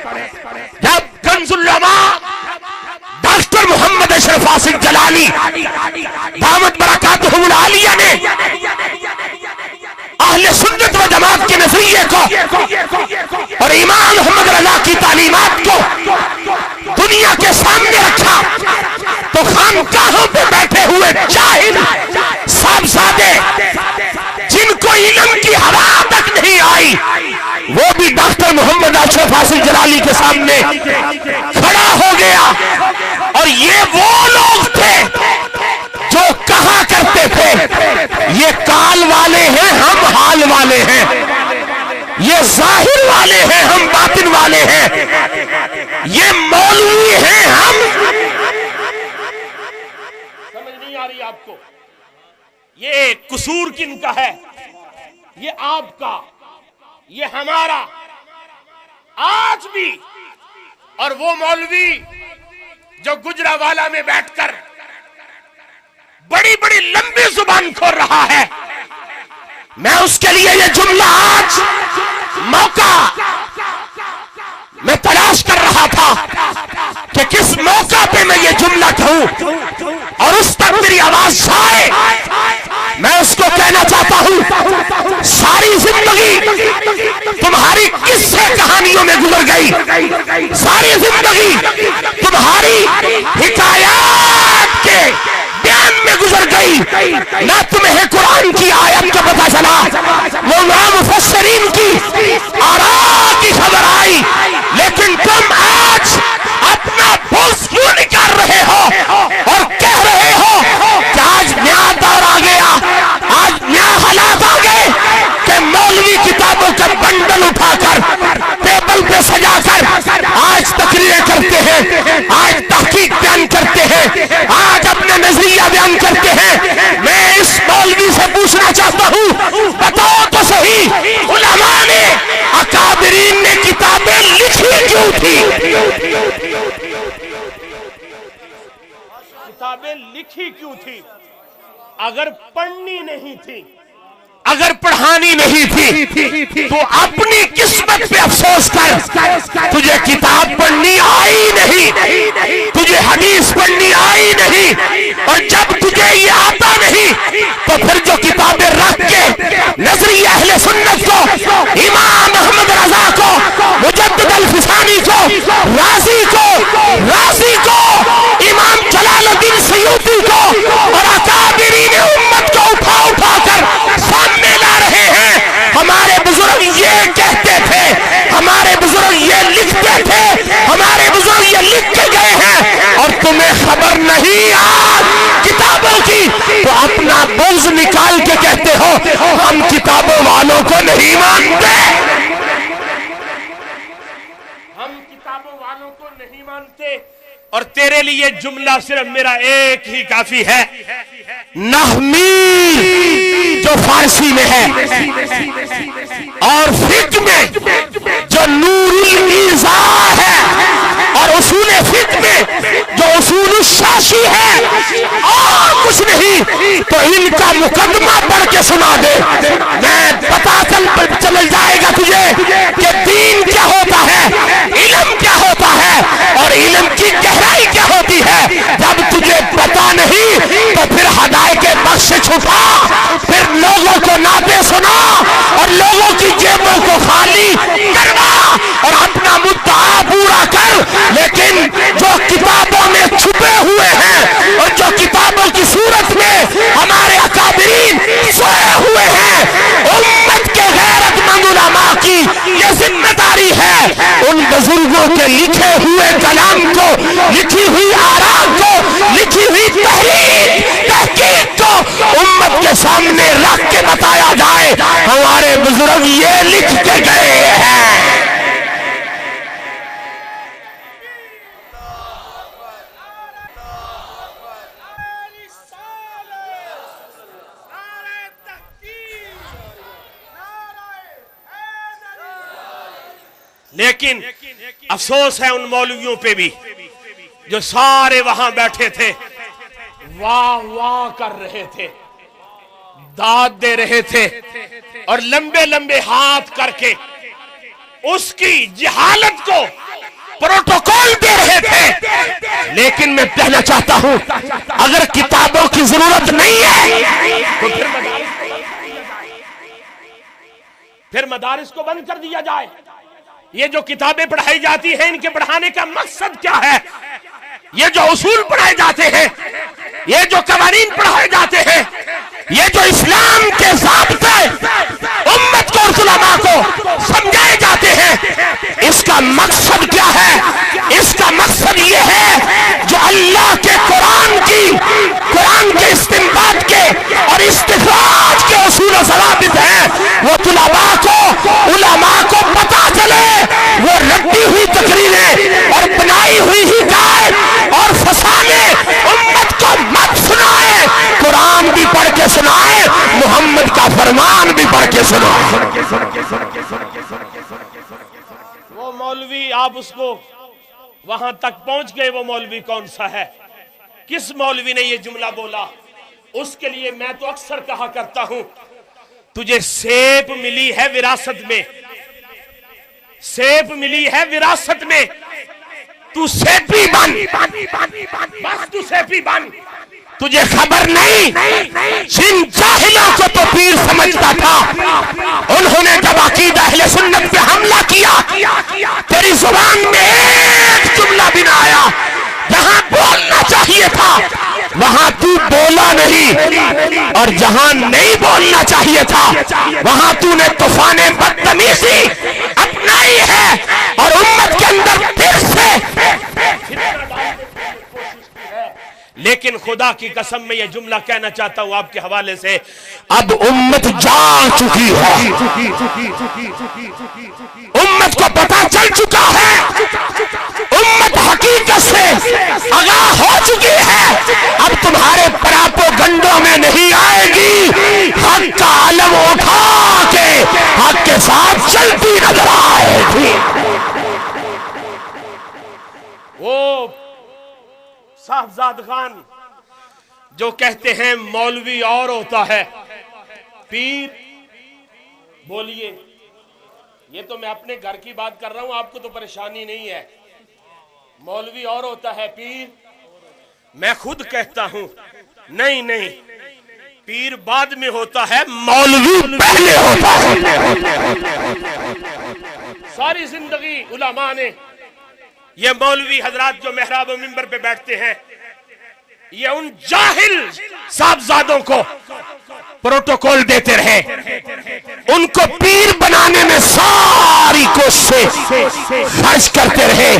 جب کنز العلماء ڈاکٹر محمد اشرف آصف جلالی دامت برکاتہم العالیہ نے اہل سنت و جماعت کے نظریے کو اور امام محمد رضا کی تعلیمات کو دنیا کے سامنے رکھا تو خانقاہوں پہ بیٹھے ہوئے جاہل صاحبزادے جن کو علم کی ہوا تک نہیں آئی وہ بھی ڈاکٹر محمد اشرف آصف جلالی کے سامنے کھڑا ہو گیا. اور یہ وہ لوگ تھے جو کہا کرتے تھے یہ کال والے ہیں ہم حال والے ہیں, یہ ظاہر والے ہیں ہم باطن والے ہیں, یہ مولوی ہیں ہم. سمجھ نہیں آ رہی آپ کو؟ یہ قصور کن کا ہے؟ یہ آپ کا, یہ ہمارا آج بھی. اور وہ مولوی جو گجرانوالہ میں بیٹھ کر بڑی بڑی لمبی زبان کھول رہا ہے, میں اس کے لیے یہ جملہ آج موقع میں تلاش کر رہا تھا کہ کس موقع پہ میں یہ جملہ کہوں اور اس تک میری آواز جائے. میں اس کو کہنا چاہتا ہوں ساری زندگی تمہاری قصے کہانیوں میں گزر گئی, ساری زندگی تمہاری حکایات کے بیان میں گزر گئی, نہ تمہیں قرآن کی آیت کا پتہ چلا, وہ مفسرین کی آراء کی خبر آئی, لیکن تم آج اپنا بوجھ کیوں نکال رہے ہو اور کہہ رہے ہو کہ آج نیا دور آ گیا, آج نیا حالات آ گئے کہ مولوی کتابوں کا بنڈل اٹھا کر ٹیبل پہ سجا کر آج تقریریں کرتے ہیں, آج تحقیق بیان کرتے ہیں, آج اپنے نظریہ بیان کرتے ہیں. میں اس مولوی سے پوچھنا چاہتا ہوں بتاؤ تو صحیح علماء نے اکابرین نے کتابیں لکھی کیوں تھی؟ کتابیں لکھی کیوں تھی؟ اگر پڑھنی نہیں تھی, اگر پڑھانی نہیں تھی تو اپنی قسمت پہ افسوس کر. تجھے کتاب پڑھنی آئی نہیں, تجھے حدیث پڑھنی آئی نہیں, اور جب تجھے یہ آتا نہیں تو پھر جو کتابیں رکھ کے نظریہ اہل سنت کو, امام محمد رضا کو, مجدد الفسانی کو, رازی کو, امام جلال الدین سیوطی کو اور اکابرین امت کو اٹھا اٹھا کر سامنے لا رہے ہیں. ہمارے بزرگ یہ کہتے تھے, ہمارے بزرگ یہ لکھتے تھے, ہمارے بزرگ یہ لکھ کے گئے ہیں, اور تمہیں خبر نہیں آج کتابوں کی تو اپنا بغض نکال کے کہتے ہو ہم کتابوں والوں کو نہیں مانتے, ہم کتابوں والوں کو نہیں مانتے. اور تیرے لیے جملہ صرف میرا ایک ہی کافی ہے, نحمی جو فارسی میں ہے اور فقہ میں جو نور الایضاح ہے اور اصول فقہ میں جو اصول الشاشی ہے, اور کچھ نہیں تو ان کا مقدمہ پڑھ کے سنا دے. میں پتا چل جائے گا تجھے کہ دین کیا ہوتا ہے, علم کیا ہوتا ہے اور علم کی گہرائی کیا ہوتی ہے. جب تجھے پتا نہیں تو پھر ہدایت بخش چھپا, پھر لوگوں کو نعتیں سنا اور لوگوں کی جیبوں کو خالی کروا اور اپنا مدعا پورا کر. لیکن جو کتابوں میں چھپے ہوئے ہیں اور جو کتابوں کی صورت میں ہمارے اکابرین سوئے ہوئے ہیں, امت کے غیرت مند علماء کی یہ ذمہ داری ہے ان بزرگوں کے لکھے ہوئے کلام کو, لکھی ہوئی آراء کو, لکھی ہوئی تحقیق کو امت کے سامنے رکھ کے بتایا جائے ہمارے بزرگ یہ لکھ کے گئے ہیں. لیکن افسوس ہے ان مولویوں پہ بھی جو سارے وہاں بیٹھے تھے, واہ واہ کر رہے تھے, داد دے رہے تھے, اور لمبے لمبے ہاتھ کر کے اس کی جہالت کو لیکن میں کہنا چاہتا ہوں اگر کتابوں کی ضرورت نہیں ہے تو پھر مدارس کو بند کر دیا جائے. یہ جو کتابیں پڑھائی جاتی ہیں ان کے پڑھانے کا مقصد کیا ہے؟ یہ جو اصول پڑھائے جاتے ہیں، یہ جو قوانین پڑھائے جاتے ہیں، یہ جو اسلام کے ضابطے امت کو اور علماء کو سمجھائے جاتے ہیں، اس کا مقصد کیا ہے؟ اس کا مقصد یہ ہے جو اللہ کے قرآن کے استنباط کے اور استخراج کے اصول و ضوابط ہیں وہ علماء کو پتہ چلے. وہ رٹی ہوئی تقریریں اور بنائی ہوئی حکایت اور فسانے امت کو مت سنائے. قرآن بھی پڑھ کے سنائے، محمد کا فرمان بھی پڑھ کے سنائے. وہ مولوی آپ اس کو وہاں تک پہنچ گئے، وہ مولوی کون سا ہے؟ کس مولوی نے یہ جملہ بولا؟ اس کے لیے میں تو اکثر کہا کرتا ہوں تجھے سیب ملی ہے وراثت میں، سیب ملی ہے وراثت میں، تو سیپی بن، بس تو سیپی بن. تجھے خبر نہیں جن جاہلوں کو تو پیر سمجھتا تھا انہوں نے جب عقیدہ اہل سنت پہ حملہ کیا تیری زبان میں ایک جملہ بھی نہ آیا. جہاں بولنا چاہیے تھا وہاں تو بولا نہیں، اور جہاں نہیں بولنا چاہیے تھا وہاں تو نے طوفان بدتمیزی اپنائی ہے اور امت کے اندر پھر سے. لیکن خدا کی قسم میں یہ جملہ کہنا چاہتا ہوں آپ کے حوالے سے، اب امت جان چکی ہے، امت کو پتہ چل چکا ہے، امت حقیقت سے آگاہ ہو چکی ہے. اب تمہارے پراپو گنڈوں میں نہیں آئے گی، حق کا علم اٹھا کے حق کے ساتھ چلتی نظر آئے گی. وہ صاحبزاد خان جو کہتے ہیں مولوی اور ہوتا ہے پیر، بولیے یہ تو میں اپنے گھر کی بات کر رہا ہوں، آپ کو تو پریشانی نہیں ہے. مولوی اور ہوتا ہے پیر، میں خود کہتا ہوں نہیں پیر بعد میں ہوتا ہے، مولوی پہلے ہوتا ہے. ساری زندگی علماء نے یہ مولوی حضرات جو محراب و منبر پہ بیٹھتے ہیں یہ ان جاہل صاحبزادوں کو پروٹوکول دیتے رہے، ان کو پیر بنانے میں ساری کوششیں خرچ کرتے رہے.